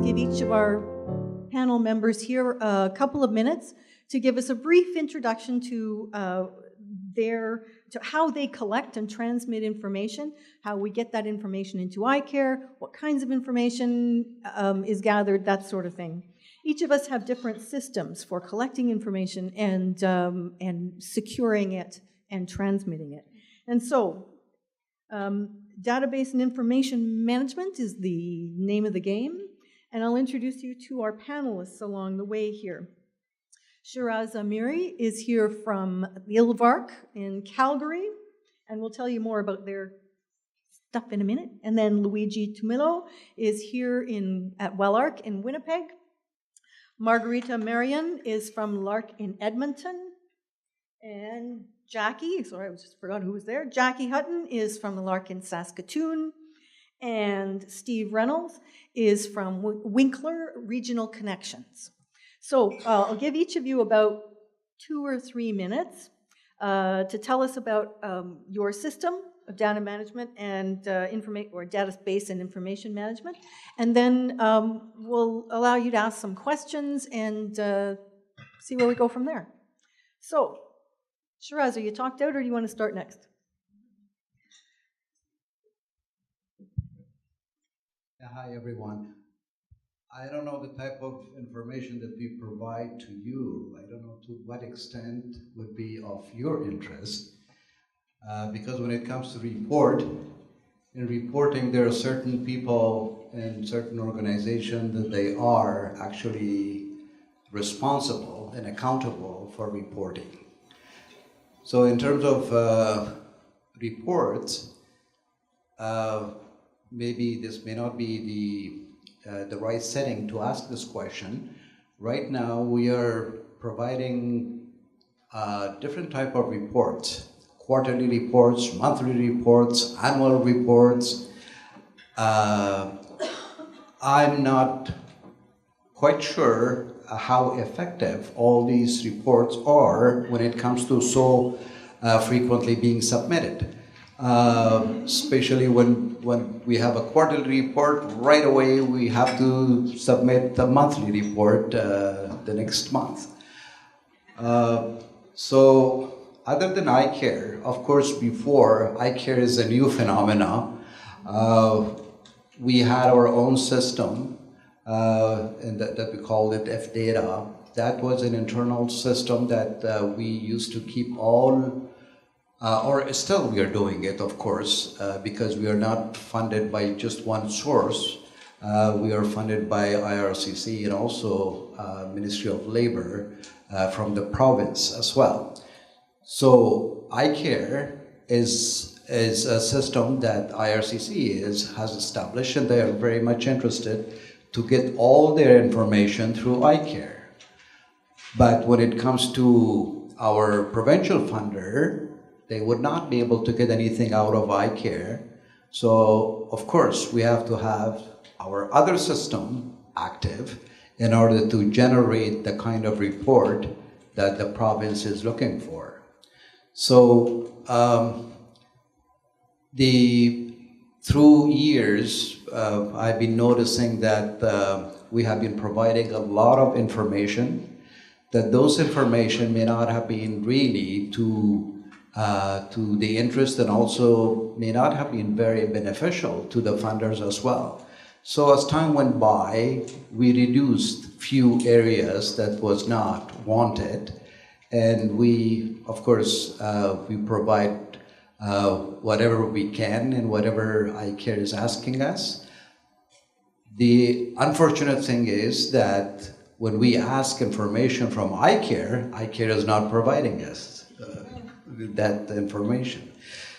give each of our panel members here a couple of minutes to give us a brief introduction to how they collect and transmit information, how we get that information into iCare, what kinds of information is gathered, that sort of thing. Each of us have different systems for collecting information and securing it and transmitting it. And so, database and information management is the name of the game, and I'll introduce you to our panelists along the way here. Shiraz Amiri is here from Ilvark in Calgary, and we'll tell you more about their stuff in a minute. And then Luigi Tumillo is here at Wellark in Winnipeg. Margarita Marion is from Lark in Edmonton. And Jackie, sorry, I just forgot who was there. Jackie Hutton is from the Lark in Saskatoon. And Steve Reynolds is from Winkler Regional Connections. So I'll give each of you about 2 or 3 minutes to tell us about your system of data management and database and information management. And then we'll allow you to ask some questions and see where we go from there. So, Shiraz, are you talked out or do you want to start next? Hi, everyone. I don't know the type of information that we provide to you. I don't know to what extent would be of your interest. Because when it comes to reporting, there are certain people and certain organizations that they are actually responsible and accountable for reporting. So in terms of reports, maybe this may not be the right setting to ask this question. Right now, we are providing different type of reports, quarterly reports, monthly reports, annual reports. I'm not quite sure how effective all these reports are when it comes to so frequently being submitted. Especially when we have a quarterly report, right away we have to submit the monthly report the next month. So other than iCare, of course before, iCare is a new phenomena. We had our own system and that we called it F-Data. That was an internal system that we used to keep all or still we are doing it, of course, because we are not funded by just one source. We are funded by IRCC and also Ministry of Labor from the province as well. So iCare is a system that IRCC has established, and they are very much interested to get all their information through iCare. But when it comes to our provincial funder, they would not be able to get anything out of iCare. So, of course, we have to have our other system active in order to generate the kind of report that the province is looking for. So, through years, I've been noticing that we have been providing a lot of information, that those information may not have been really to the interest and also may not have been very beneficial to the funders as well. So as time went by, we reduced few areas that was not wanted, and we, of course, we provide whatever we can and whatever iCare is asking us. The unfortunate thing is that when we ask information from iCare is not providing us that information.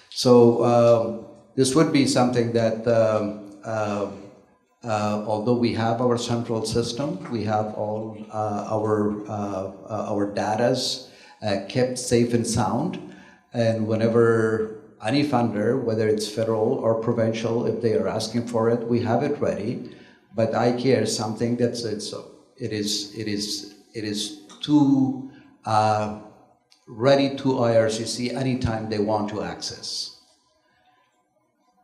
So this would be something that although we have our central system, we have all our datas kept safe and sound, and whenever any funder, whether it's federal or provincial, if they are asking for it, we have it ready. But iCare is something that's it is too ready to IRCC anytime they want to access.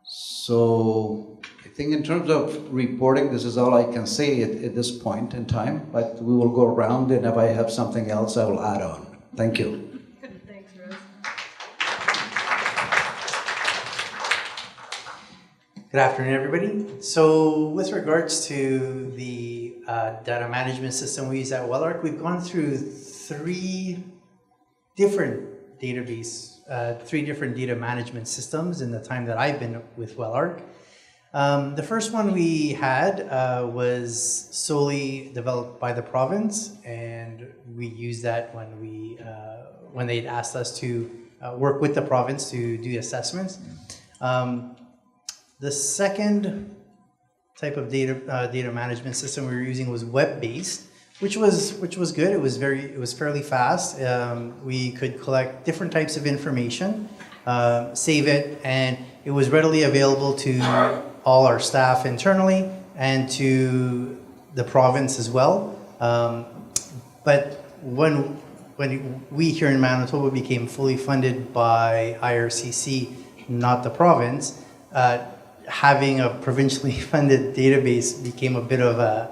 So I think in terms of reporting, this is all I can say at this point in time, but we will go around, and if I have something else, I will add on. Thank you. Thanks, Rose. Good afternoon, everybody. So with regards to the data management system we use at WellArc, we've gone through three different data management systems in the time that I've been with WellArc. The first one we had was solely developed by the province, and we used that when they'd asked us to work with the province to do assessments. The second type of data management system we were using was web-based, which was good. It was fairly fast. We could collect different types of information, save it, and it was readily available to all our staff internally and to the province as well. But when we here in Manitoba became fully funded by IRCC, not the province, having a provincially funded database became a bit of a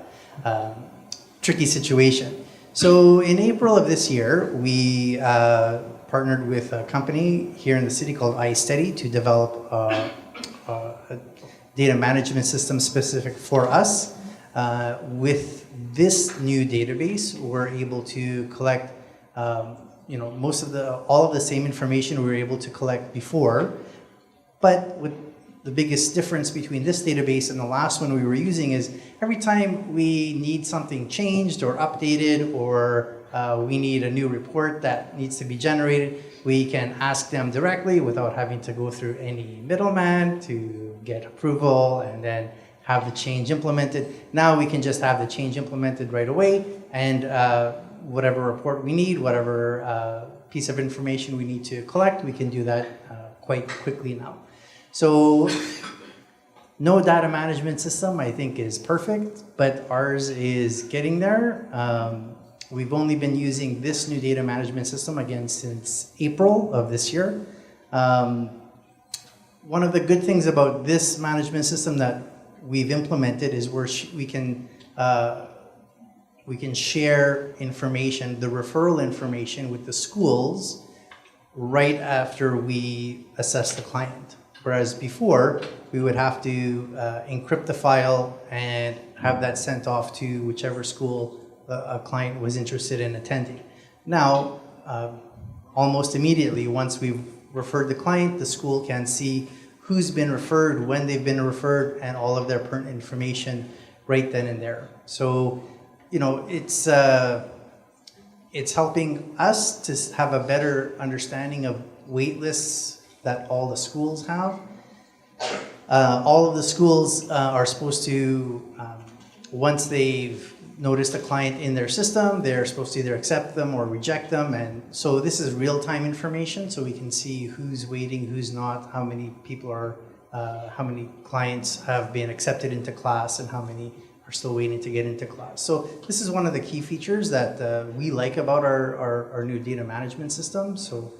tricky situation. So in April of this year, we partnered with a company here in the city called iStudy to develop a data management system specific for us. With this new database, we're able to collect all of the same information we were able to collect before, but with the biggest difference between this database and the last one we were using is every time we need something changed or updated, or we need a new report that needs to be generated, we can ask them directly without having to go through any middleman to get approval and then have the change implemented. Now we can just have the change implemented right away, and whatever report we need, whatever piece of information we need to collect, we can do that quite quickly now. So no data management system, I think, is perfect, but ours is getting there. We've only been using this new data management system again since April of this year. One of the good things about this management system that we've implemented is we can share information, the referral information, with the schools right after we assess the client. Whereas before, we would have to encrypt the file and have that sent off to whichever school a client was interested in attending. Now, almost immediately, once we've referred the client, the school can see who's been referred, when they've been referred, and all of their pertinent information right then and there. So, it's helping us to have a better understanding of wait lists that all the schools have. All of the schools are supposed to, once they've noticed a client in their system, they're supposed to either accept them or reject them. And so this is real-time information, so we can see who's waiting, who's not, how many people are, how many clients have been accepted into class, and how many are still waiting to get into class. So this is one of the key features that we like about our new data management system. So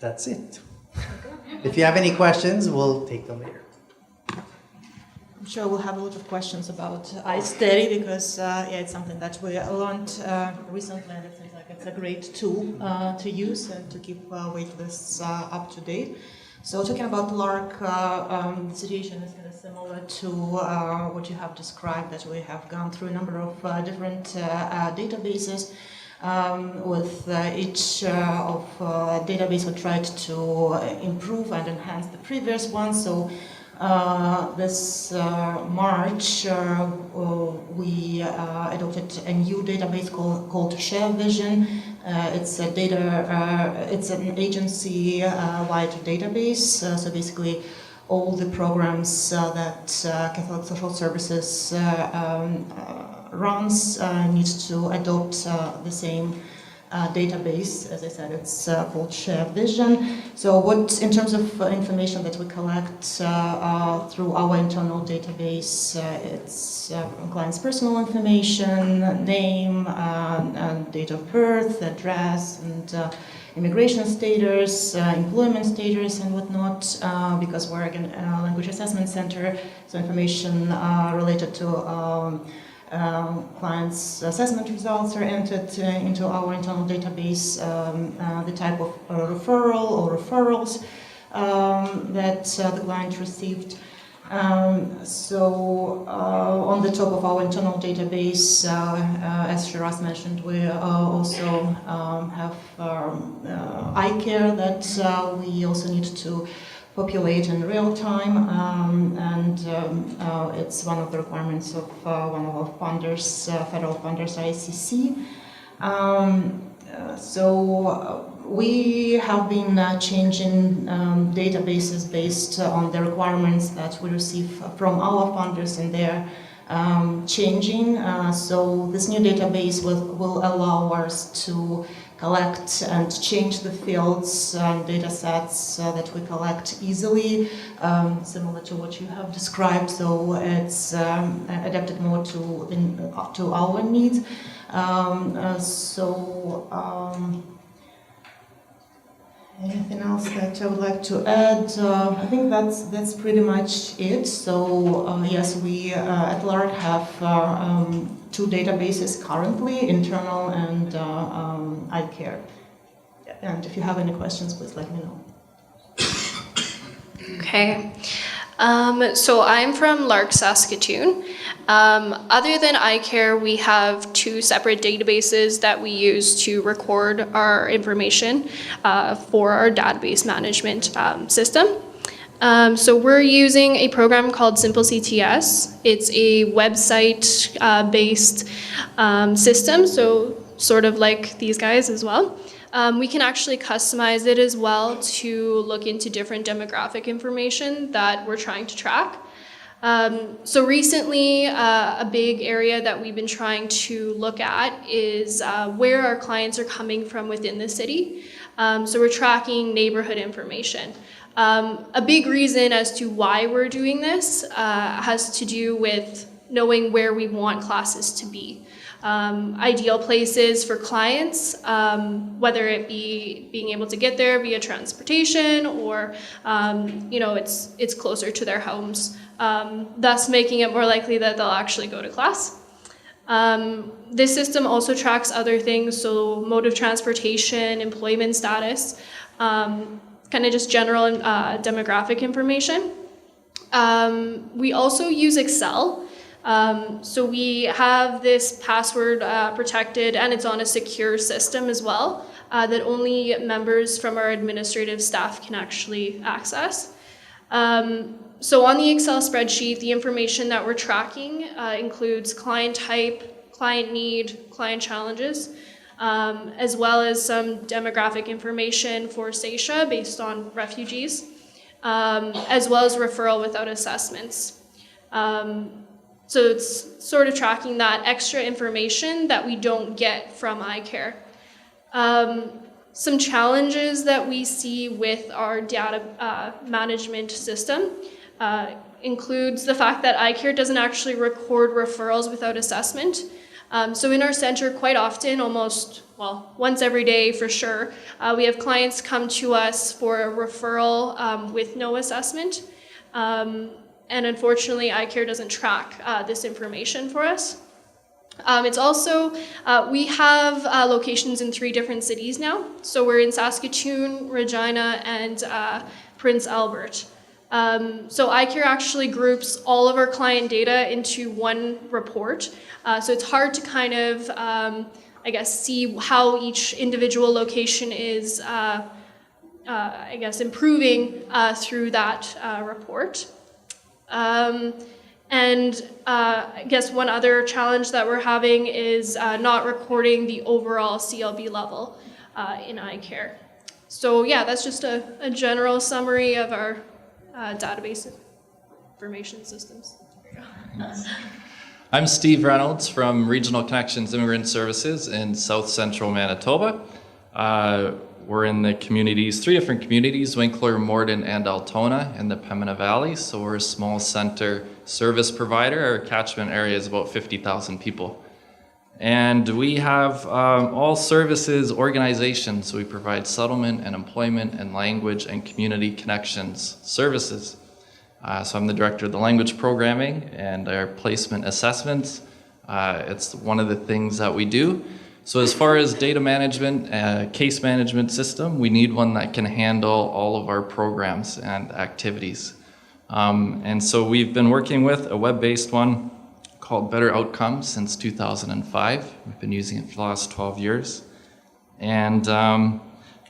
that's it. If you have any questions, we'll take them later. I'm sure we'll have a lot of questions about iStudy because it's something that we learned recently, and it seems like it's a great tool to use and to keep waitlists up to date. So talking about LARC, the situation is kind of similar to what you have described, that we have gone through a number of different databases. With each of database we tried to improve and enhance the previous one. So this March we adopted a new database called ShareVision. It's an agency-wide database. So basically, all the programs that Catholic Social Services runs needs to adopt the same database. As I said, it's called Share Vision. So what, in terms of information that we collect through our internal database, it's client's personal information, name, and date of birth, address, and immigration status, employment status, and whatnot, because we're again a language assessment center, so information related to clients' assessment results are entered into our internal database, the type of referral or referrals that the client received. On the top of our internal database, as Shiraz mentioned, we also have iCare that we also need to populate in real time, and it's one of the requirements of one of our funders, federal funders, ICC. We have been changing databases based on the requirements that we receive from our funders, and they're changing. So this new database will allow us to collect and change the fields and data sets that we collect easily, similar to what you have described. So it's adapted more to our needs. Anything else that I would like to add? I think that's pretty much it. So yes, we at LARC have two databases currently, internal and iCare. And if you have any questions, please let me know. Okay. So I'm from LARC Saskatoon. Other than iCare, we have two separate databases that we use to record our information for our database management system. So we're using a program called Simple CTS. It's a website-based system, so sort of like these guys as well. We can actually customize it as well to look into different demographic information that we're trying to track. So recently, a big area that we've been trying to look at is where our clients are coming from within the city. So we're tracking neighborhood information. A big reason as to why we're doing this has to do with knowing where we want classes to be. Ideal places for clients, whether it be being able to get there via transportation or it's closer to their homes, thus making it more likely that they'll actually go to class. This system also tracks other things, so mode of transportation, employment status, kind of just general demographic information. We also use Excel. So we have this password protected, and it's on a secure system as well, that only members from our administrative staff can actually access. So on the Excel spreadsheet, the information that we're tracking includes client type, client need, client challenges, as well as some demographic information for SAISHA based on refugees, as well as referral without assessments. So it's sort of tracking that extra information that we don't get from iCare. Some challenges that we see with our data management system includes the fact that iCare doesn't actually record referrals without assessment. So in our center, quite often, once every day for sure, we have clients come to us for a referral with no assessment. And unfortunately, iCare doesn't track this information for us. It's also, we have locations in 3 different cities now. So we're in Saskatoon, Regina, and Prince Albert. So iCare actually groups all of our client data into one report. So it's hard to kind of, see how each individual location is, improving through that report. One other challenge that we're having is not recording the overall CLB level in iCare. So yeah, that's just a general summary of our database information systems. I'm Steve Reynolds from Regional Connections Immigrant Services in South Central Manitoba. We're in the communities, 3 different communities, Winkler, Morden, and Altona in the Pembina Valley. So we're a small center service provider. Our catchment area is about 50,000 people. And we have all services organizations. So we provide settlement and employment and language and community connections services. So I'm the director of the language programming and our placement assessments. It's one of the things that we do. So as far as data management, case management system, we need one that can handle all of our programs and activities. And so we've been working with a web-based one called Better Outcomes since 2005. We've been using it for the last 12 years. And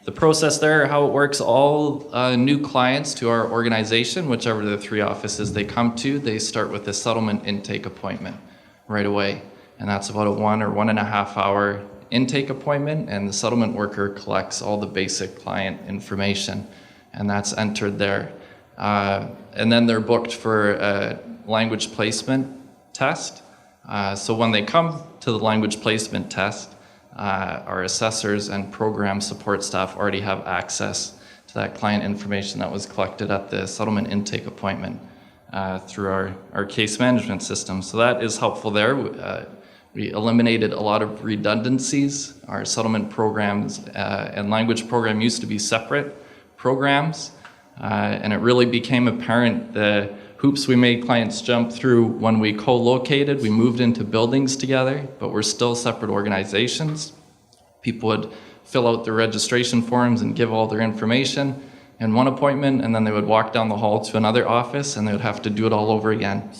the process there, how it works, all new clients to our organization, whichever of the 3 offices they come to, they start with a settlement intake appointment right away. And that's about a 1 or 1.5 hour intake appointment, and the settlement worker collects all the basic client information, and that's entered there. And then they're booked for a language placement test. So when they come to the language placement test, our assessors and program support staff already have access to that client information that was collected at the settlement intake appointment through our case management system. So that is helpful there. We eliminated a lot of redundancies. Our settlement programs and language program used to be separate programs, and it really became apparent the hoops we made clients jump through when we co-located. We moved into buildings together, but we're still separate organizations. People would fill out their registration forms and give all their information in one appointment, and then they would walk down the hall to another office and they would have to do it all over again.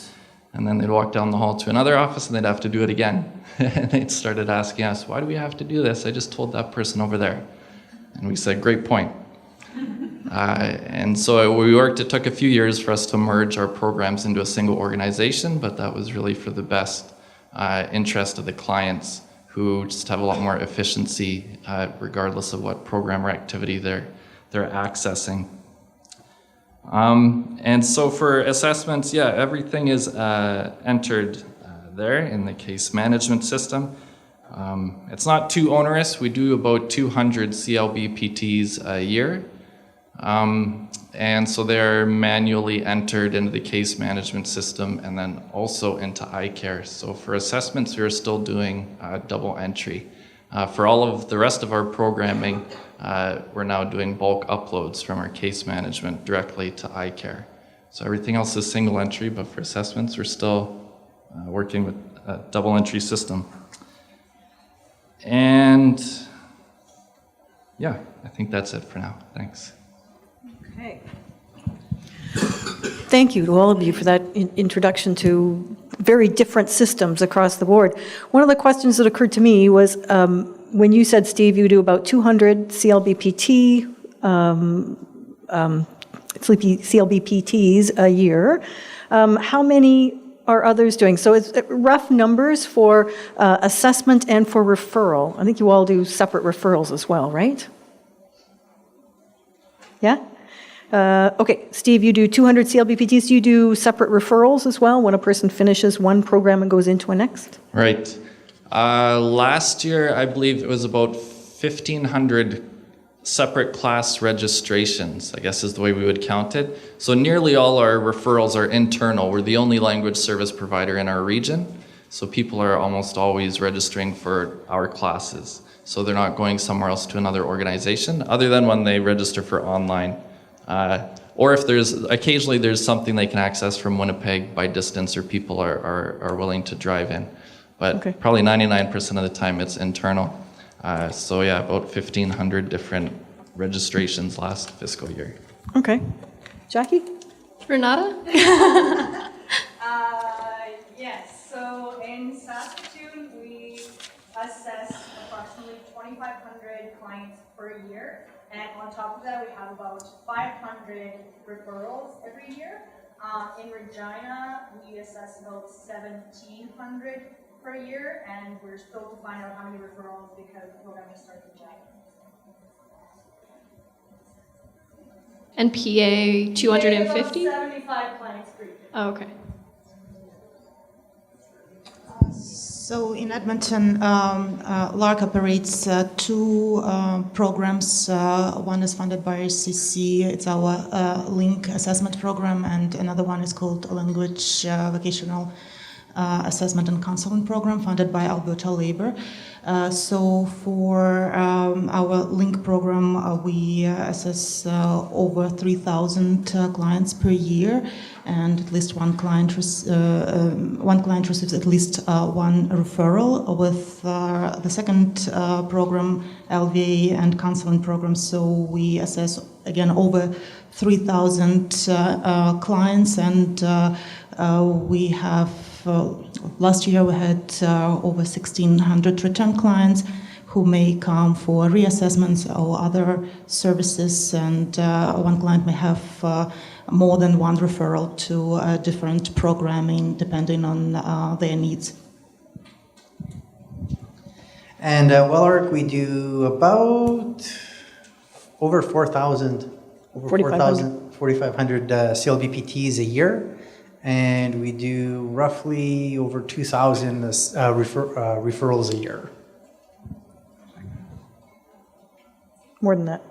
And then they'd walk down the hall to another office and they'd have to do it again. And they started asking us, why do we have to do this? I just told that person over there. And we said, great point. And so we worked, it took a few years for us to merge our programs into a single organization, but that was really for the best interest of the clients who just have a lot more efficiency regardless of what program or activity they're accessing. And so for assessments, yeah, everything is entered there in the case management system. It's not too onerous. We do about 200 CLBPTs a year. And so they're manually entered into the case management system and then also into iCare. So for assessments, we're still doing double entry. For all of the rest of our programming, we're now doing bulk uploads from our case management directly to iCare. So everything else is single entry, but for assessments, we're still working with a double entry system. And yeah, I think that's it for now. Thanks. Okay. Thank you to all of you for that introduction to very different systems across the board. One of the questions that occurred to me was when you said, Steve, you do about 200 CLBPT, CLBPTs a year. How many are others doing? So it's rough numbers for assessment and for referral. I think you all do separate referrals as well, right? Yeah? Okay, Steve, you do 200 CLBPTs. Do you do separate referrals as well when a person finishes one program and goes into a next? Right. Last year, I believe it was about 1,500 separate class registrations, I guess is the way we would count it. So nearly all our referrals are internal. We're the only language service provider in our region. So people are almost always registering for our classes. So they're not going somewhere else to another organization, other than when they register for online. Or if occasionally there's something they can access from Winnipeg by distance or people are willing to drive in. But okay. Probably 99% of the time it's internal. So yeah, about 1,500 different registrations last fiscal year. Okay. Jackie? Renata? Yes, so in Saskatoon, we assess approximately 2,500 clients per year. And on top of that, we have about 500 referrals every year. In Regina, we assess about 1,700 per year, and we're still to find out how many referrals because the program is starting in July. And PA 250? 75 clients per year. Oh, okay. So in Edmonton, LARC operates two programs. One is funded by RCC, it's our LINK assessment program, and another one is called Language Vocational Assessment and Counseling Program, funded by Alberta Labor. So for our LINK program, we assess over 3,000 clients per year, and at least one client receives at least one referral. With the second program, LVA and counseling program, so we assess again over 3,000 clients, and we have last year we had over 1,600 return clients who may come for reassessments or other services, and one client may have more than one referral to different programming depending on their needs. And at WellArc, we do about over 4,000, 4,500 CLBPTs a year. And we do roughly over 2,000 referrals a year. More than that.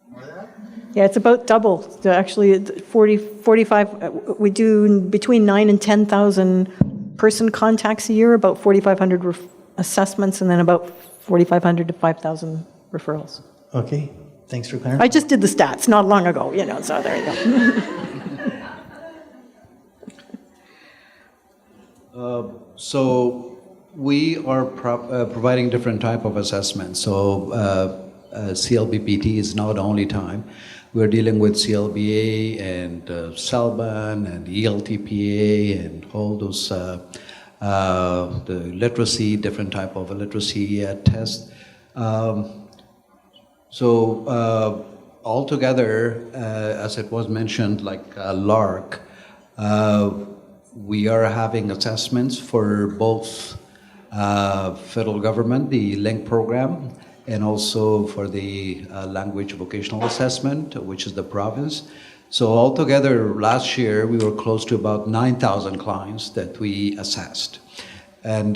More than that? Yeah, it's about double. So actually, 45, we do between 9,000 and 10,000 person contacts a year, about 4,500 assessments, and then about 4,500 to 5,000 referrals. Okay, thanks for clarifying. I just did the stats not long ago, so there you go. So we are providing different type of assessments. So CLBPT is not the only time. We're dealing with CLBA and CELBAN and ELTPA and all those the literacy, different type of literacy tests. So altogether, as it was mentioned, like LARC, we are having assessments for both federal government, the LINK program, and also for the language vocational assessment, which is the province. So altogether, last year, we were close to about 9,000 clients that we assessed. And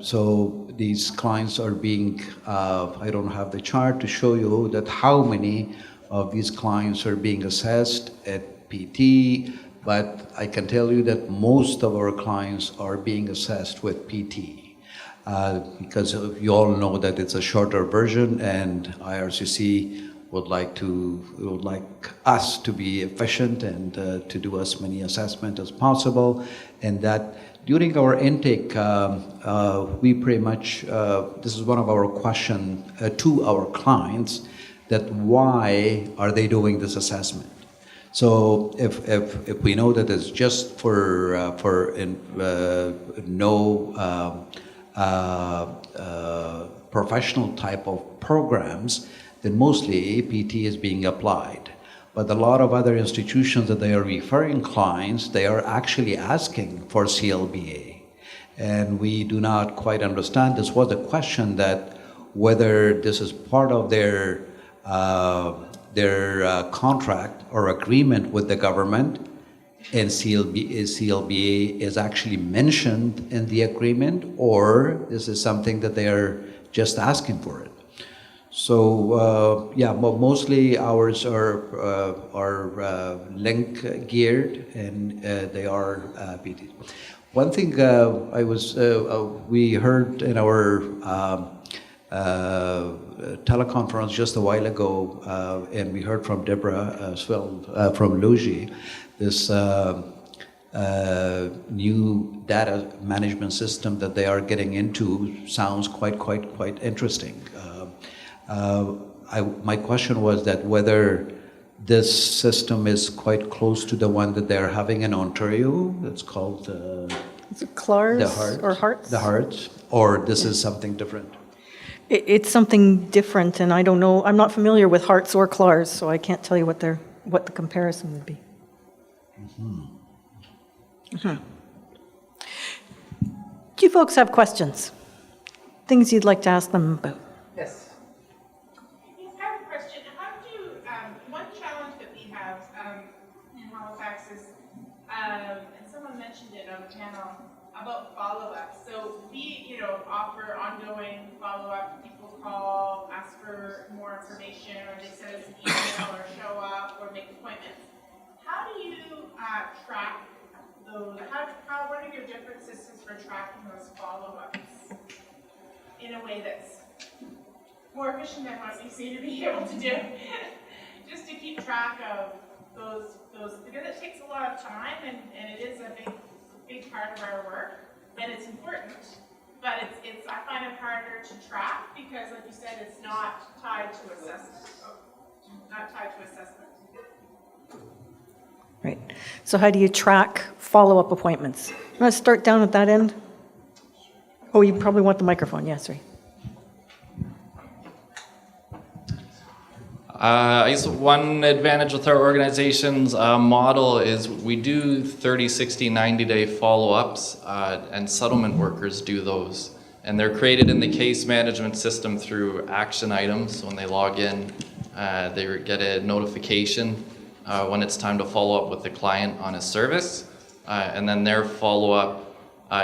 so these clients are being, I don't have the chart to show you that how many of these clients are being assessed at PT, but I can tell you that most of our clients are being assessed with PT because you all know that it's a shorter version, and IRCC would like us to be efficient and to do as many assessments as possible, and that during our intake, we pretty much, this is one of our questions to our clients, that why are they doing this assessment? So if we know that it's just for no professional type of programs, then mostly APT is being applied. But a lot of other institutions that they are referring clients, they are actually asking for CLBA. And we do not quite understand. This was a question that whether this is part of their contract or agreement with the government, and CLBA is actually mentioned in the agreement, or this is something that they are just asking for it. So yeah, mostly ours are link geared, and they are PT. One thing we heard in our teleconference just a while ago, and we heard from Deborah as well from Luigi, this new data management system that they are getting into sounds quite interesting. My question was that whether this system is quite close to the one that they're having in Ontario. It's called is it CLARS or HEARTS? The HEARTS, or this is something different. It's something different, and I don't know. I'm not familiar with HEARTS or CLARS, so I can't tell you what the comparison would be. Do you folks have questions? Things you'd like to ask them about? Yes. I have a question. How do one challenge that we have in Halifax is, and someone mentioned it on the panel, about follow-up. So we, offer ongoing follow-up. People call, ask for more information, or they send us an email, or show up, or make appointments. How do you track those? What are your different systems for tracking those follow-ups in a way that's more efficient than what we seem to be able to do? Just to keep track of those because it takes a lot of time, and it is a big part of our work, and it's important. But it's I find it harder to track because, like you said, it's not tied to assessment. Right. So how do you track follow-up appointments? You want to start down at that end? Oh, you probably want the microphone. Yeah, sorry. I guess one advantage with our organization's model is we do 30, 60, 90-day follow-ups, and settlement workers do those. And they're created in the case management system through action items. So when they log in, they get a notification when it's time to follow up with the client on a service. And then their follow-up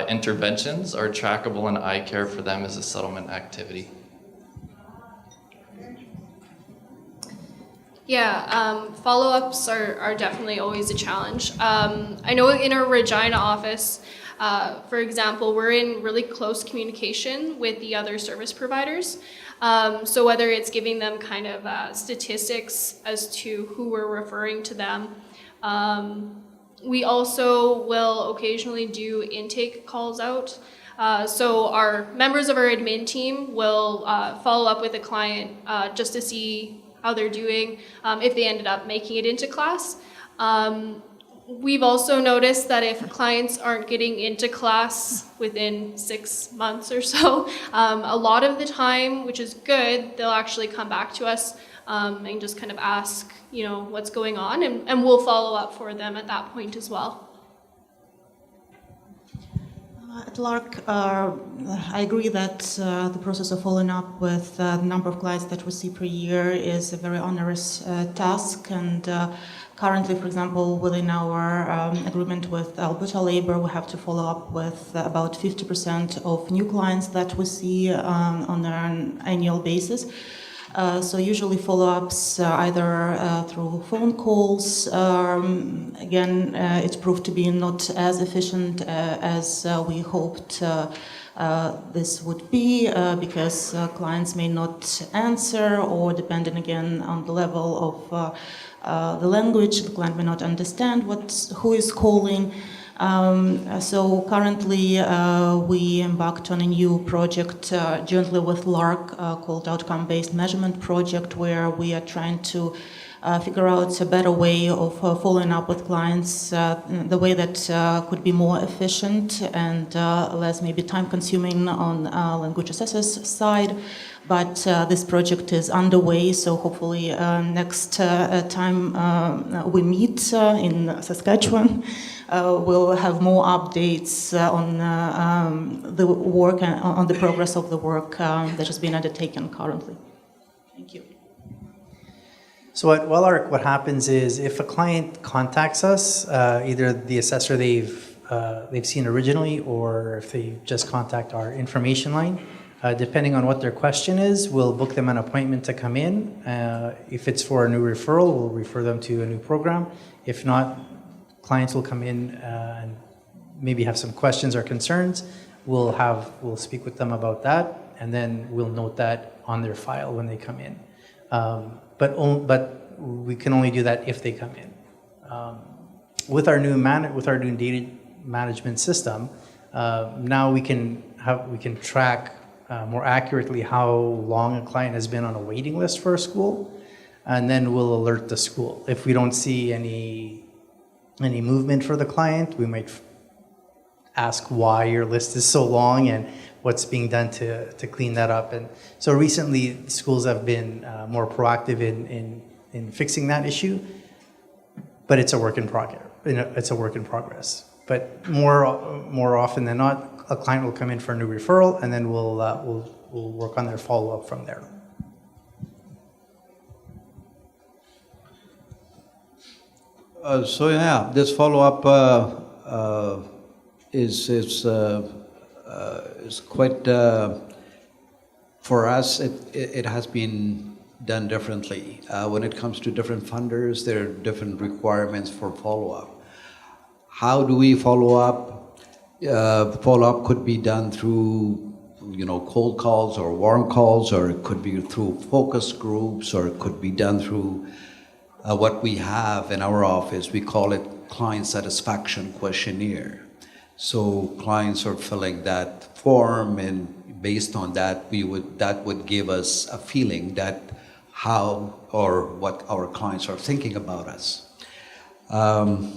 interventions are trackable in iCare for them as a settlement activity. Yeah, follow-ups are definitely always a challenge. I know in our Regina office, for example, we're in really close communication with the other service providers. So whether it's giving them kind of statistics as to who we're referring to them. We also will occasionally do intake calls out. So our members of our admin team will follow up with a client just to see how they're doing, if they ended up making it into class. We've also noticed that if clients aren't getting into class within 6 months or so, a lot of the time, which is good, they'll actually come back to us and just kind of ask, what's going on, and we'll follow up for them at that point as well. At LARC, I agree that the process of following up with the number of clients that we see per year is a very onerous task. And currently, for example, within our agreement with Alberta Labour, we have to follow up with about 50% of new clients that we see on an annual basis. So usually follow-ups either through phone calls. Again, it's proved to be not as efficient as we hoped this would be because clients may not answer, or depending again on the level of the language, the client may not understand who is calling. So currently we embarked on a new project jointly with LARC called Outcome-Based Measurement Project, where we are trying to figure out a better way of following up with clients, the way that could be more efficient and less maybe time-consuming on language assessors' side. But this project is underway, so hopefully next time we meet in Saskatchewan, we'll have more updates on the work, on the progress of the work that has been undertaken currently. Thank you. So at WellArc, what happens is if a client contacts us, either the assessor they've seen originally, or if they just contact our information line, depending on what their question is, we'll book them an appointment to come in. If it's for a new referral, we'll refer them to a new program. If not, clients will come in and maybe have some questions or concerns. We'll speak with them about that, and then we'll note that on their file when they come in. But we can only do that if they come in. With our new data management system, now we can track more accurately how long a client has been on a waiting list for a school, and then we'll alert the school. If we don't see any movement for the client, we might ask why your list is so long and what's being done to clean that up. And so recently, schools have been more proactive in fixing that issue, but it's a work in progress. It's a work in progress. But more often than not, a client will come in for a new referral, and then we'll work on their follow-up from there. So yeah, this follow-up is quite, for us, it has been done differently. When it comes to different funders, there are different requirements for follow-up. How do we follow up? Follow-up could be done through, cold calls or warm calls, or it could be through focus groups, or it could be done through what we have in our office. We call it client satisfaction questionnaire. So clients are filling that form, and based on that, that would give us a feeling that how or what our clients are thinking about us. And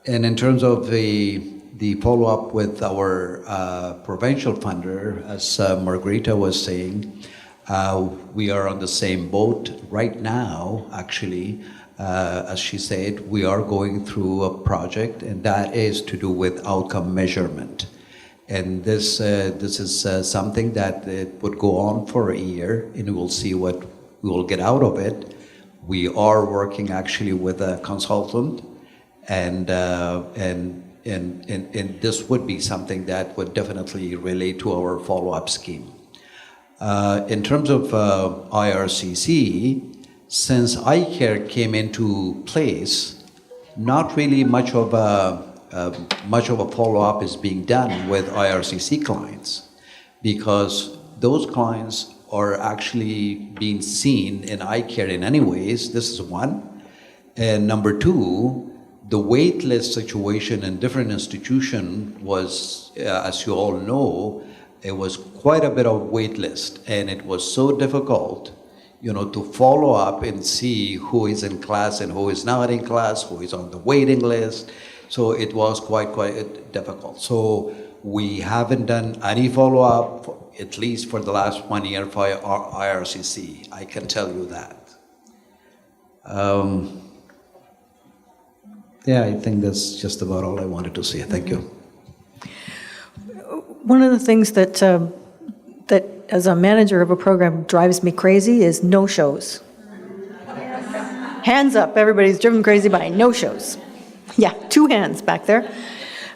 in terms of the follow-up with our provincial funder, as Margarita was saying, we are on the same boat right now, actually. As she said, we are going through a project, and that is to do with outcome measurement. And this is something that it would go on for a year, and we will see what we will get out of it. We are working actually with a consultant, and this would be something that would definitely relate to our follow-up scheme. In terms of IRCC, since iCare came into place, not really much of a follow-up is being done with IRCC clients, because those clients are actually being seen in iCare in any ways. This is one. And number two, the wait list situation in different institutions was, as you all know, it was quite a bit of wait list, and it was so difficult, to follow up and see who is in class and who is not in class, who is on the waiting list. So it was quite difficult. So we haven't done any follow-up, at least for the last 1 year for our IRCC. I can tell you that. Yeah, I think that's just about all I wanted to say. Thank you. One of the things that as a manager of a program drives me crazy is no-shows. Hands up, everybody's driven crazy by no-shows. Yeah, 2 hands back there.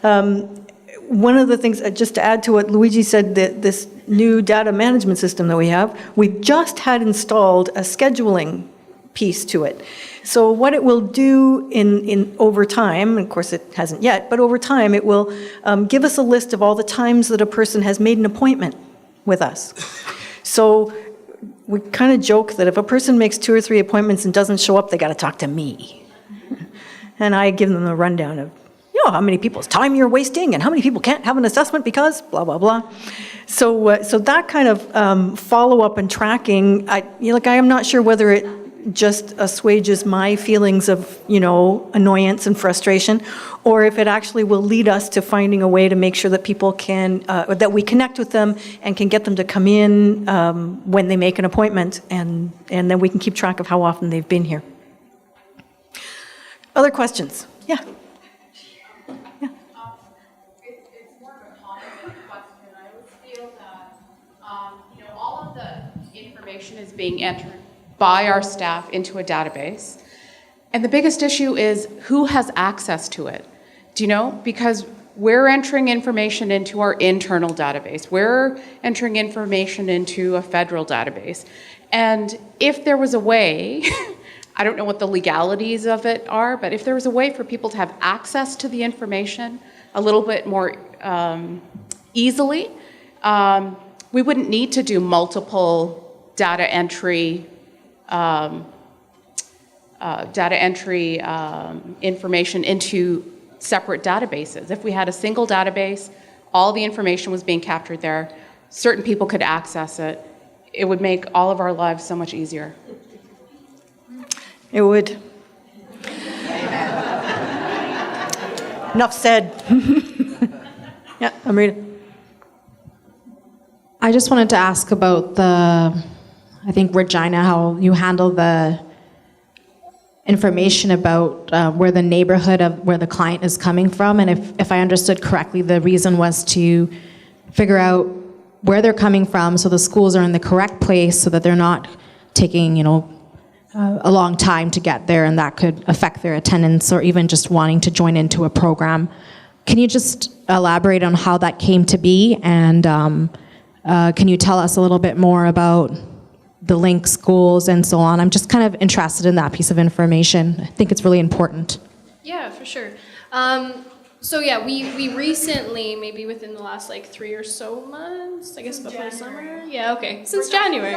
One of the things, just to add to what Luigi said, this new data management system that we have, we just had installed a scheduling piece to it. So what it will do in over time, of course it hasn't yet, but over time it will give us a list of all the times that a person has made an appointment with us. So we kind of joke that if a person makes 2 or 3 appointments and doesn't show up, they got to talk to me. And I give them a rundown of, how many people's time you're wasting and how many people can't have an assessment because blah, blah, blah. So that kind of follow-up and tracking, I am not sure whether it just assuages my feelings of, annoyance and frustration, or if it actually will lead us to finding a way to make sure that people can, that we connect with them and can get them to come in when they make an appointment, and then we can keep track of how often they've been here. Other questions? Yeah. It's more of a comment question. I always feel that, all of the information is being entered by our staff into a database. And the biggest issue is who has access to it. Do you know? Because we're entering information into our internal database. We're entering information into a federal database. And if there was a way, I don't know what the legalities of it are, but if there was a way for people to have access to the information a little bit more easily, we wouldn't need to do multiple data entry information into separate databases. If we had a single database, all the information was being captured there, certain people could access it, it would make all of our lives so much easier. It would. Enough said. Yeah, Amrita. I just wanted to ask about I think, Regina, how you handle the information about where the neighborhood of where the client is coming from. And if I understood correctly, the reason was to figure out where they're coming from so the schools are in the correct place so that they're not taking, a long time to get there, and that could affect their attendance or even just wanting to join into a program. can you just elaborate on how that came to be? And can you tell us a little bit more about the link schools and so on? I'm just kind of interested in that piece of information. I think it's really important. Yeah, for sure. So yeah, we recently, maybe within the last like 3 or so months, I guess before the summer. Yeah, okay, since January.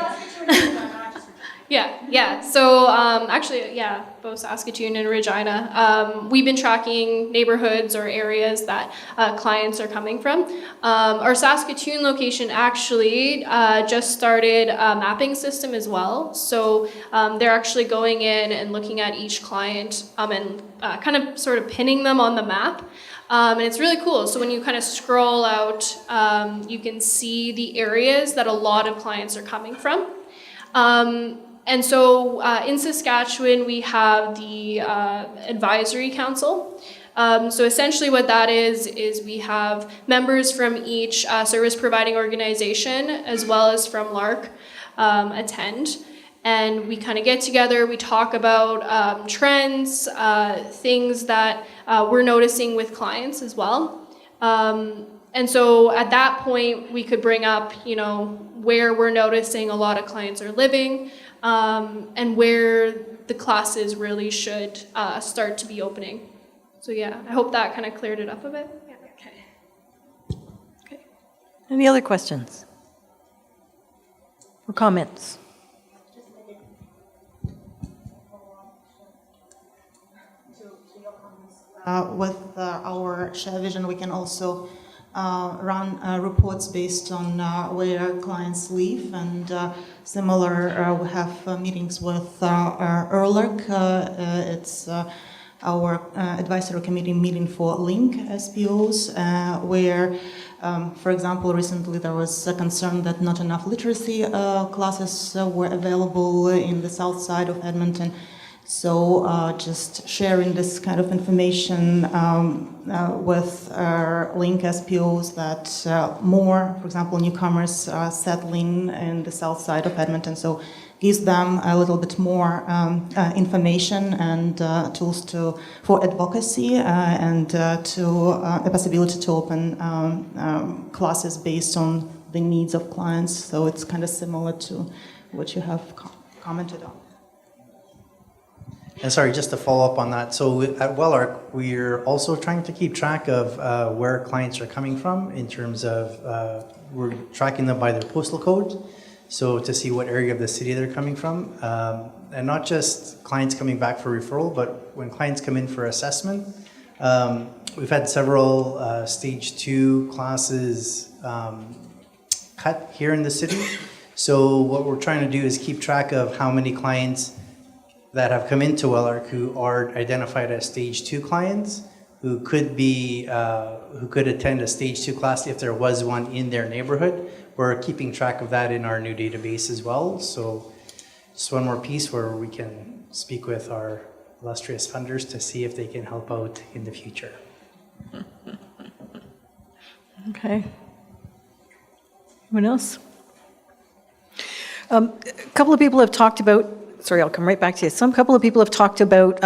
Yeah. So actually, yeah, both Saskatoon and Regina. We've been tracking neighborhoods or areas that clients are coming from. Our Saskatoon location actually just started a mapping system as well. So they're actually going in and looking at each client and kind of sort of pinning them on the map. And it's really cool. So when you kind of scroll out, you can see the areas that a lot of clients are coming from. And so in Saskatchewan, we have the Advisory Council. So essentially what that is we have members from each service providing organization as well as from LARC attend. And we kind of get together, we talk about trends, things that we're noticing with clients as well. And so at that point, we could bring up, where we're noticing a lot of clients are living, and where the classes really should start to be opening. So yeah, I hope that kind of cleared it up a bit. Yeah, okay. Any other questions or comments? With our share vision, we can also run reports based on where clients live, and similar, we have meetings with ERLAC. It's our advisory committee meeting for link SPOs, where, for example, recently there was a concern that not enough literacy classes were available in the south side of Edmonton. So just sharing this kind of information with our link SPOs that more, for example, newcomers are settling in the south side of Edmonton. So gives them a little bit more information and tools for advocacy and a possibility to open classes based on the needs of clients. So it's kind of similar to what you have commented on. And sorry, just to follow up on that. So at WellArc, we're also trying to keep track of where clients are coming from in terms of, we're tracking them by their postal code. So to see what area of the city they're coming from. And not just clients coming back for referral, but when clients come in for assessment. We've had several stage 2 classes cut here in the city. So what we're trying to do is keep track of how many clients that have come into WellArc who are identified as stage 2 clients, who could be, who could attend a stage 2 class if there was one in their neighborhood. We're keeping track of that in our new database as well. So just one more piece where we can speak with our illustrious funders to see if they can help out in the future. Okay. Anyone else? A couple of people have talked about, sorry, I'll come right back to you. Some couple of people have talked about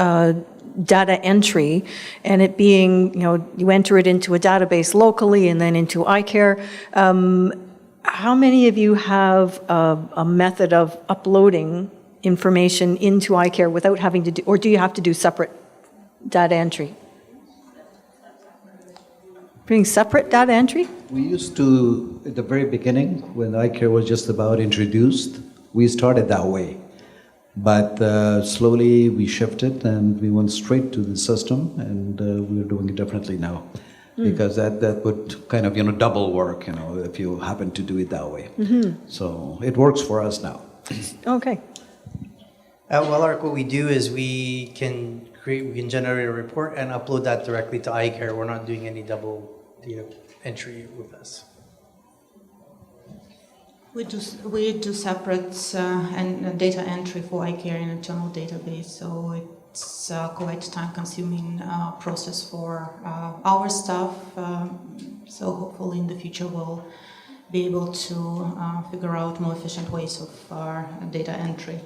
data entry and it being, you enter it into a database locally and then into iCare. How many of you have a method of uploading information into iCare without having to do, or do you have to do separate data entry? Doing separate data entry? We used to, at the very beginning, when iCare was just about introduced, we started that way. But slowly we shifted and we went straight to the system, and we're doing it differently now. Because that would kind of, double work, if you happen to do it that way. So it works for us now. Okay. At WellArc, what we do is we can generate a report and upload that directly to iCare. We're not doing any double data entry with us. We do separate and data entry for iCare in internal database, so it's quite time-consuming process for our staff. So hopefully in the future we'll be able to figure out more efficient ways of data entry.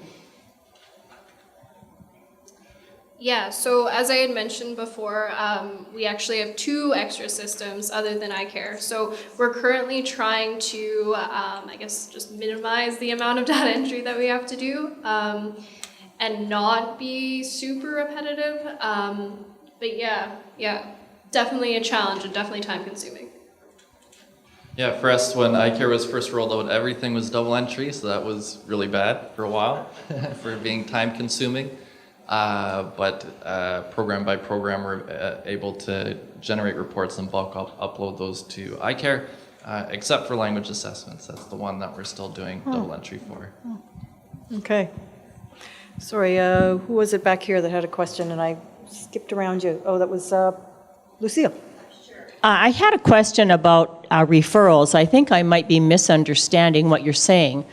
Yeah, so as I had mentioned before, we actually have 2 extra systems other than iCare. So we're currently trying to, I guess, just minimize the amount of data entry that we have to do and not be super repetitive. But yeah, definitely a challenge and definitely time consuming. Yeah, for us, when iCare was first rolled out, everything was double entry, so that was really bad for a while for being time consuming. But program by program, we're able to generate reports and bulk upload those to iCare, except for language assessments. That's the one that we're still doing double entry for. Okay. Sorry, who was it back here that had a question and I skipped around you? Oh, that was Lucille. I had a question about referrals. I think I might be misunderstanding what you're saying.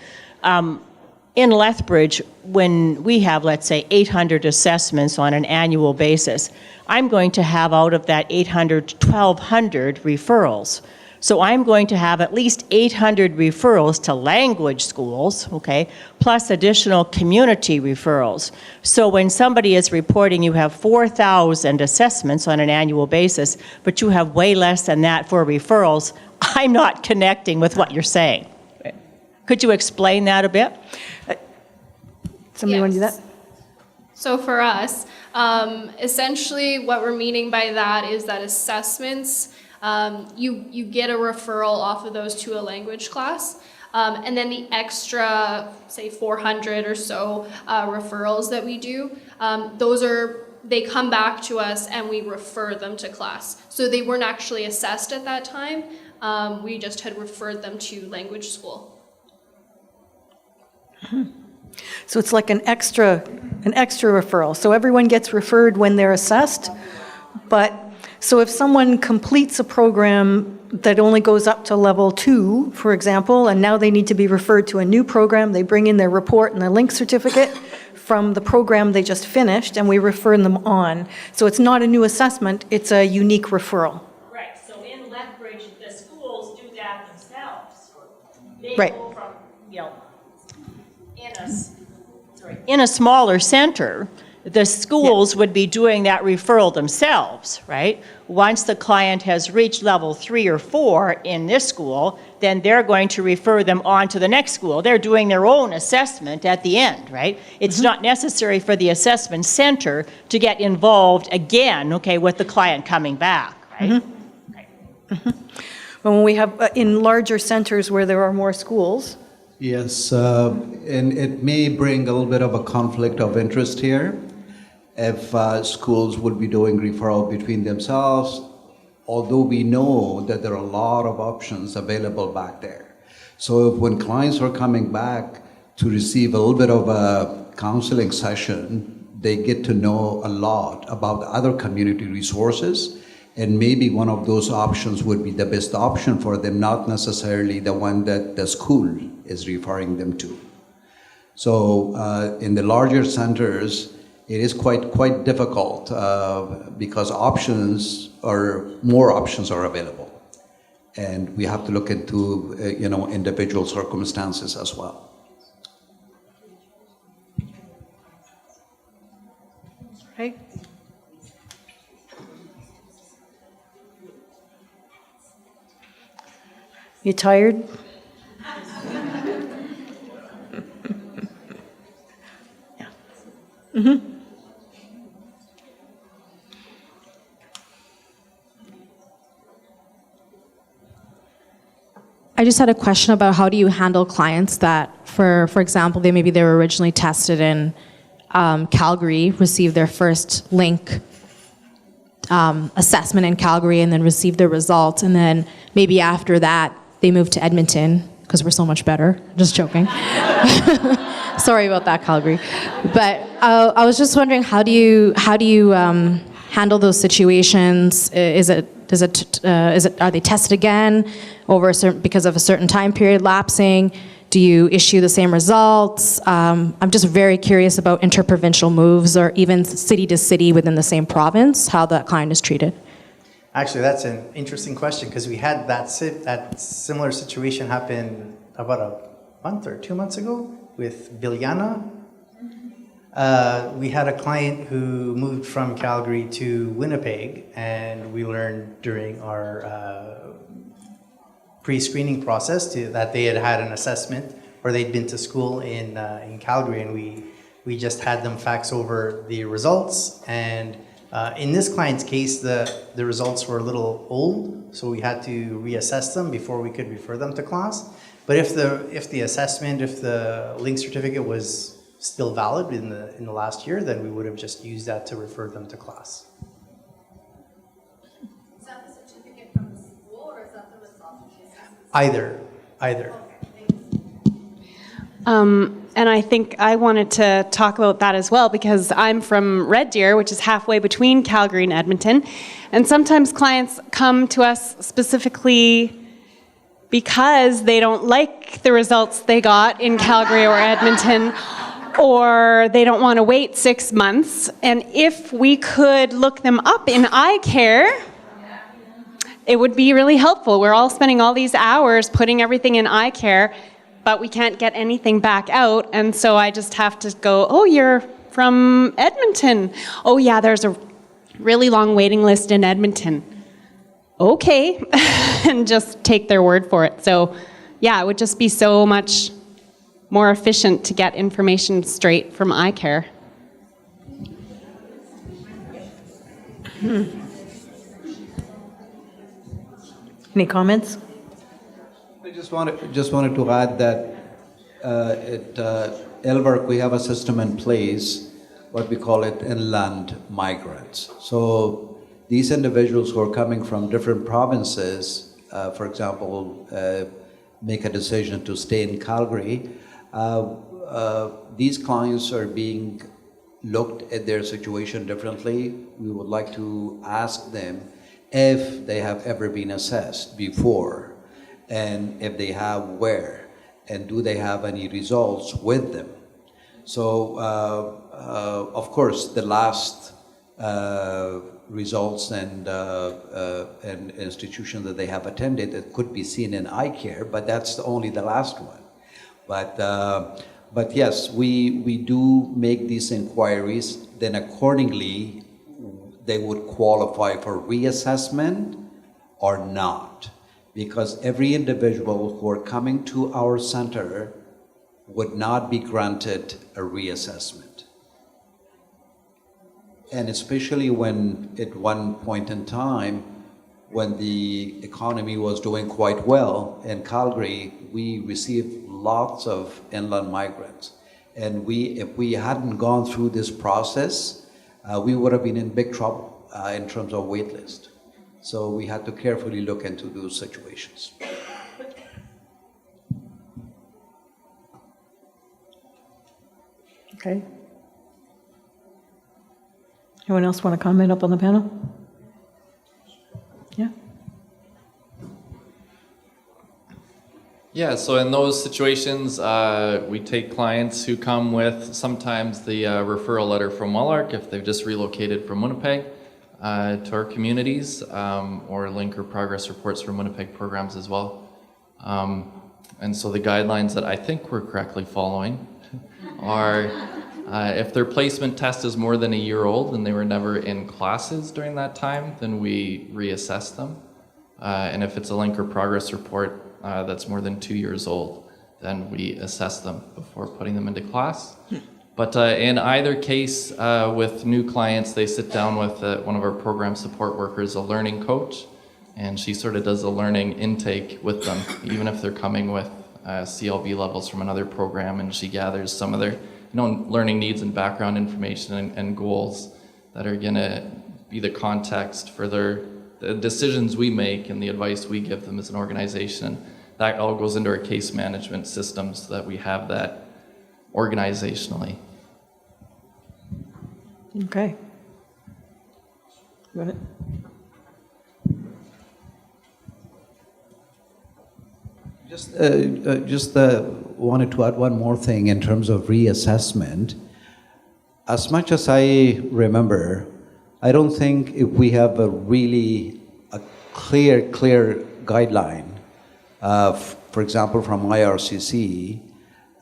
In Lethbridge, when we have, let's say, 800 assessments on an annual basis, I'm going to have out of that 800, 1,200 referrals. So I'm going to have at least 800 referrals to language schools, okay, plus additional community referrals. So when somebody is reporting you have 4,000 assessments on an annual basis, but you have way less than that for referrals, I'm not connecting with what you're saying. Could you explain that a bit? Somebody want to do that? So for us, essentially what we're meaning by that is that assessments, you get a referral off of those to a language class, and then the extra, say 400 or so referrals that we do, they come back to us and we refer them to class. So they weren't actually assessed at that time, we just had referred them to language school. So it's like an extra referral. So everyone gets referred when they're assessed, but so if someone completes a program that only goes up to level 2, for example, and now they need to be referred to a new program, they bring in their report and their link certificate from the program they just finished, and we refer them on. So it's not a new assessment, it's a unique referral. Right, so in Lethbridge, the schools do that themselves. They Right. go from, in a smaller center, the schools would be doing that referral themselves, right? Once the client has reached level 3 or 4 in this school, then they're going to refer them on to the next school. They're doing their own assessment at the end, right? It's not necessary for the assessment center to get involved again, okay, with the client coming back, right? But when we have, in larger centers where there are more schools. Yes, and it may bring a little bit of a conflict of interest here if schools would be doing referral between themselves, although we know that there are a lot of options available back there. So if when clients are coming back to receive a little bit of a counseling session, they get to know a lot about other community resources, and maybe one of those options would be the best option for them, not necessarily the one that the school is referring them to. So in the larger centers, it is quite difficult because more options are available, and we have to look into individual circumstances as well. Okay. You tired? Yeah. Mm-hmm. I just had a question about how do you handle clients that, for example, they were originally tested in Calgary, received their first link assessment in Calgary, and then received their results, and then maybe after that they moved to Edmonton because we're so much better. Just joking. Sorry about that, Calgary. But I was just wondering, how do you handle those situations? Are they tested again over because of a certain time period lapsing? Do you issue the same results? I'm just very curious about interprovincial moves, or even city to city within the same province, how that client is treated. Actually, that's an interesting question, because we had that similar situation happen about a month or 2 months ago with Biljana. We had a client who moved from Calgary to Winnipeg, and we learned during our pre-screening process that they had an assessment or they'd been to school in Calgary, and we just had them fax over the results. And in this client's case, the results were a little old, so we had to reassess them before we could refer them to class. But if the assessment, if the link certificate was still valid in the last year, then we would have just used that to refer them to class. Is that the certificate from the school, or is that the result of the assessment? Either. Okay, thanks. And I think I wanted to talk about that as well, because I'm from Red Deer, which is halfway between Calgary and Edmonton. And sometimes clients come to us specifically because they don't like the results they got in Calgary or Edmonton, or they don't want to wait 6 months. And if we could look them up in iCare, it would be really helpful. We're all spending all these hours putting everything in iCare, but we can't get anything back out. And so I just have to go, oh, you're from Edmonton. Oh yeah, there's a really long waiting list in Edmonton. Okay, and just take their word for it. So yeah, it would just be so much more efficient to get information straight from iCare. Any comments? I just wanted to add that at LVARC we have a system in place, what we call it inland migrants. So these individuals who are coming from different provinces, for example, make a decision to stay in Calgary, these clients are being looked at their situation differently. We would like to ask them if they have ever been assessed before, and if they have, where, and do they have any results with them. So of course the last results and institution that they have attended, it could be seen in iCare, but that's only the last one. But yes, we do make these inquiries, then accordingly they would qualify for reassessment or not. Because every individual who are coming to our center would not be granted a reassessment. And especially when at one point in time, when the economy was doing quite well in Calgary, we received lots of inland migrants. And if we hadn't gone through this process, we would have been in big trouble in terms of wait list. So we had to carefully look into those situations. Okay. Anyone else want to comment up on the panel? Yeah. Yeah, so in those situations, we take clients who come with sometimes the referral letter from WELARC if they've just relocated from Winnipeg to our communities, or link or progress reports from Winnipeg programs as well. And so the guidelines that I think we're correctly following are if their placement test is more than a year old and they were never in classes during that time, then we reassess them. And if it's a link or progress report that's more than 2 years old, then we assess them before putting them into class. But in either case, with new clients, they sit down with one of our program support workers, a learning coach, and she sort of does a learning intake with them, even if they're coming with CLB levels from another program, and she gathers some of their learning needs and background information and goals that are going to be the context for the decisions we make and the advice we give them as an organization. That all goes into our case management system so that we have that organizationally. Okay. Go ahead. Just wanted to add one more thing in terms of reassessment. As much as I remember, I don't think if we have a really clear guideline, for example, from IRCC,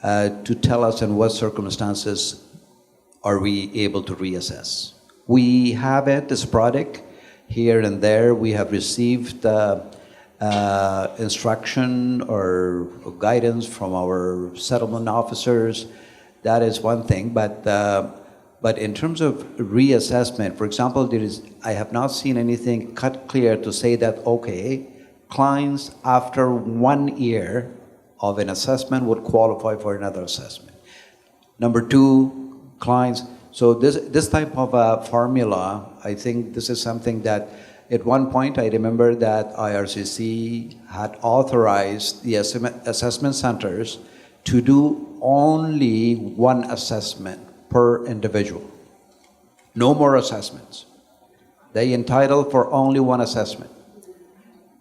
to tell us in what circumstances are we able to reassess? We have it sporadic here and there. We have received instruction or guidance from our settlement officers. That is one thing, but in terms of reassessment, for example, I have not seen anything cut clear to say that, okay, clients after 1 year of an assessment would qualify for another assessment. Number two, clients, so this type of formula, I think this is something that at one point I remember that IRCC had authorized the assessment centers to do only one assessment per individual. No more assessments. They entitled for only one assessment.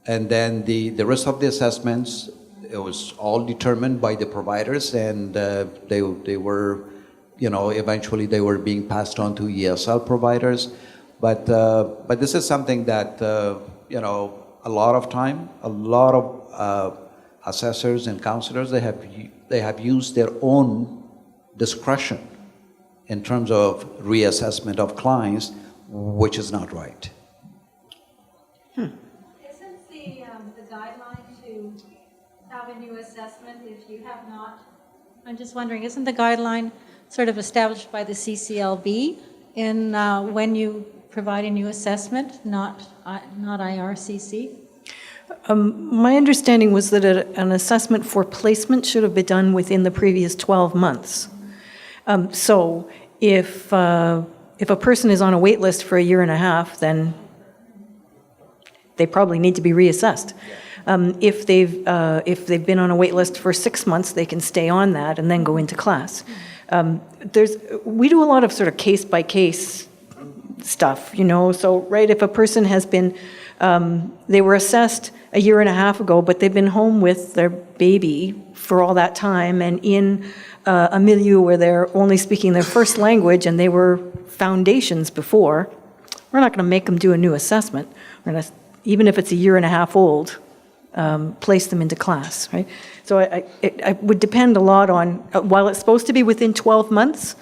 And then the rest of the assessments, it was all determined by the providers, and they were, eventually they were being passed on to ESL providers. But this is something that, a lot of time, a lot of assessors and counselors, they have used their own discretion in terms of reassessment of clients, which is not right. Isn't the guideline to have a new assessment if you have not? I'm just wondering, isn't the guideline sort of established by the CCLB in when you provide a new assessment, not IRCC? My understanding was that an assessment for placement should have been done within the previous 12 months. So if a person is on a wait list for 1.5 years, then they probably need to be reassessed. If they've been on a wait list for 6 months, they can stay on that and then go into class. We do a lot of sort of case by case stuff, So right, if a person has been, they were assessed 1.5 years ago, but they've been home with their baby for all that time, and in a milieu where they're only speaking their first language and they were foundations before, we're not going to make them do a new assessment. We're going to, even if it's 1.5 years old, place them into class, right? So it would depend a lot on, while it's supposed to be within 12 months,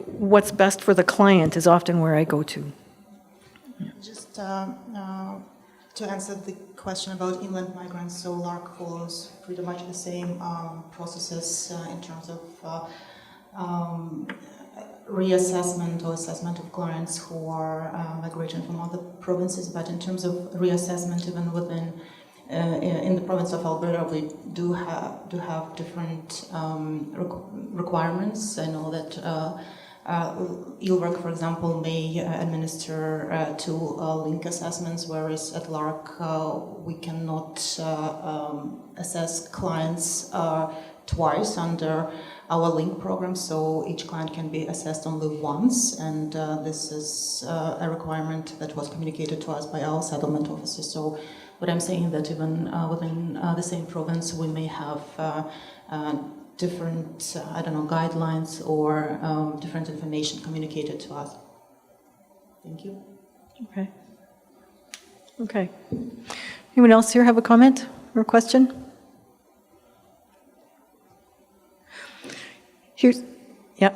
what's best for the client is often where I go to. Just to answer the question about inland migrants, so LARC follows pretty much the same processes in terms of reassessment or assessment of clients who are migrating from other provinces. But in terms of reassessment, even within in the province of Alberta, we do have different requirements. I know that ILWRC, for example, may administer 2 link assessments, whereas at LARC we cannot assess clients twice under our link program, so each client can be assessed only once, and this is a requirement that was communicated to us by our settlement officer. So what I'm saying is that even within the same province, we may have different, guidelines or different information communicated to us. Thank you. Okay. Anyone else here have a comment or a question? Here's, yeah.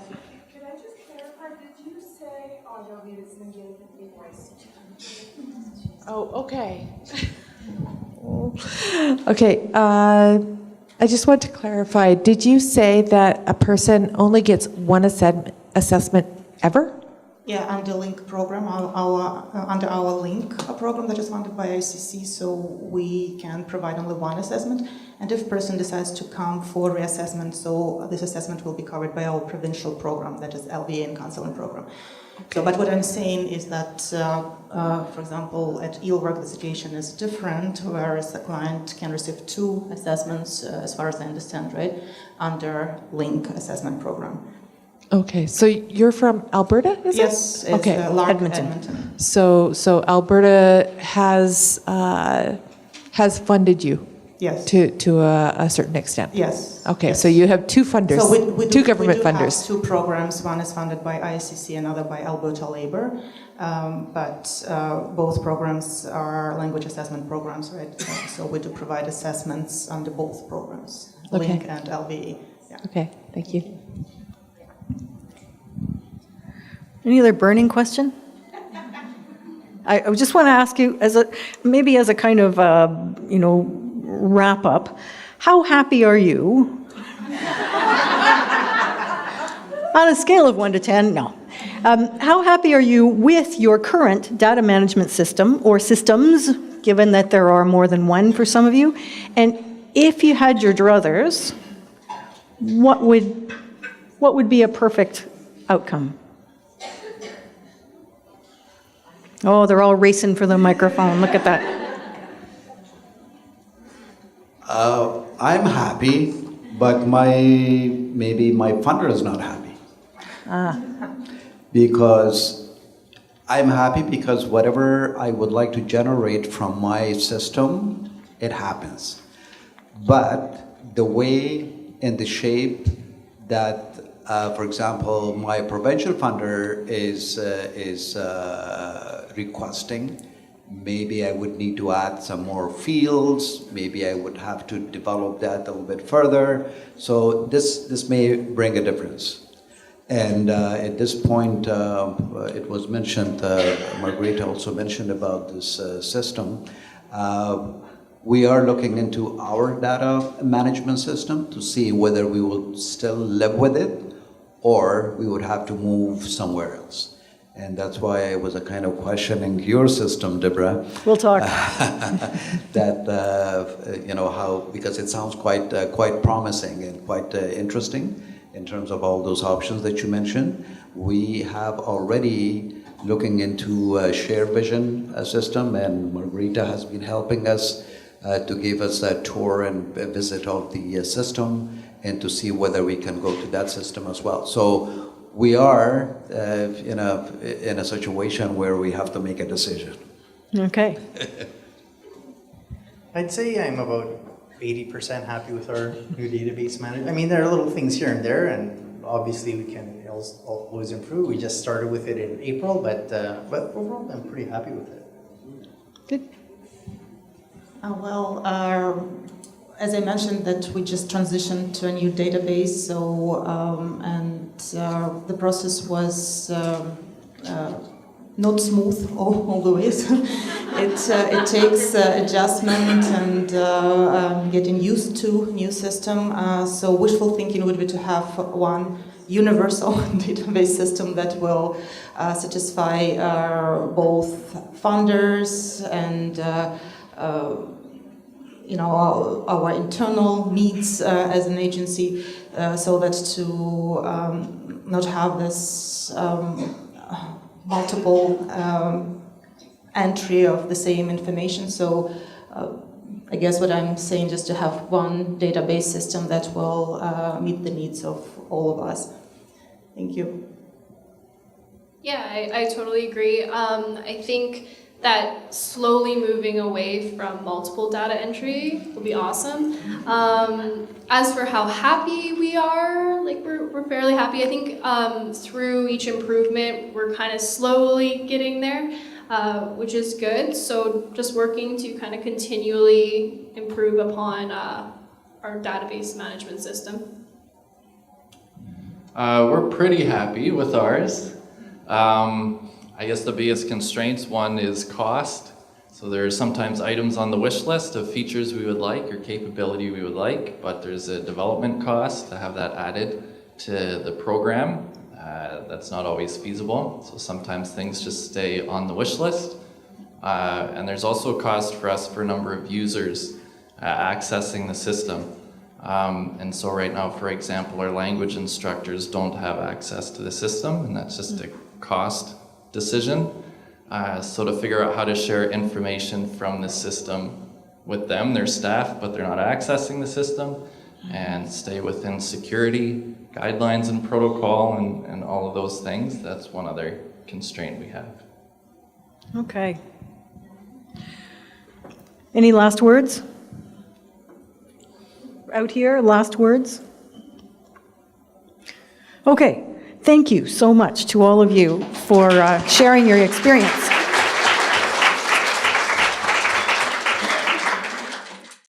Can I just clarify, did you say, oh, okay. Okay, I just want to clarify, did you say that a person only gets one assessment ever? Yeah, under LINK program, under our LINK program that is funded by ICC, so we can provide only one assessment. And if a person decides to come for reassessment, so this assessment will be covered by our provincial program, that is LVA and counseling program. Okay. So, but what I'm saying is that, for example, at ILWRC the situation is different, whereas the client can receive 2 assessments, as far as I understand, right, under LINK assessment program. Okay, so you're from Alberta, is it? Yes, it's okay. Edmonton. So Alberta has funded you. Yes. To a certain extent. Yes. Okay, yes. So you have 2 funders, so we 2 government we do funders. Have 2 programs. One is funded by ICC, another by Alberta Labor. But both programs are language assessment programs, right? So we do provide assessments under both programs, okay. LINK and LVE. Yeah. Okay, thank you. Any other burning question? I just want to ask you, maybe as a kind of, wrap up, how happy are you? On a scale of 1 to 10, no. How happy are you with your current data management system or systems, given that there are more than one for some of you? And if you had your druthers, what would be a perfect outcome? Oh, they're all racing for the microphone. Look at that. I'm happy, but maybe my funder is not happy. Because I'm happy because whatever I would like to generate from my system, it happens. But the way and the shape that, for example, my provincial funder is requesting, maybe I would need to add some more fields, maybe I would have to develop that a little bit further. So this may bring a difference. And at this point, it was mentioned, Margarita also mentioned about this system. We are looking into our data management system to see whether we will still live with it or we would have to move somewhere else. And that's why I was kind of questioning your system, Deborah. We'll talk. That, how, because it sounds quite promising and quite interesting in terms of all those options that you mentioned. We have already looking into a shared vision system, and Margarita has been helping us to give us a tour and a visit of the system and to see whether we can go to that system as well. So we are in a situation where we have to make a decision. Okay. I'd say I'm about 80% happy with our new database management. I mean, there are little things here and there, and obviously we can always improve. We just started with it in April, but overall, I'm pretty happy with it. Good. As I mentioned, that we just transitioned to a new database, so the process was not smooth all the way. It takes adjustment and getting used to new system. So wishful thinking would be to have one universal database system that will satisfy both funders and our internal needs as an agency, so that to not have this multiple entry of the same information. So I guess what I'm saying, just to have one database system that will meet the needs of all of us. Thank you. Yeah, I totally agree. I think that slowly moving away from multiple data entry will be awesome. As for how happy we are, we're fairly happy. I think through each improvement, we're kind of slowly getting there, which is good. So just working to kind of continually improve upon our database management system. We're pretty happy with ours. I guess the biggest constraints, one is cost. So there are sometimes items on the wish list of features we would like or capability we would like, but there's a development cost to have that added to the program. That's not always feasible. So sometimes things just stay on the wish list. And there's also a cost for us for a number of users accessing the system. And so right now, for example, our language instructors don't have access to the system, and that's just a cost decision. So to figure out how to share information from the system with them, their staff, but they're not accessing the system, and stay within security guidelines and protocol and all of those things, that's one other constraint we have. Okay. Any last words? Out here, last words? Okay. Thank you so much to all of you for sharing your experience.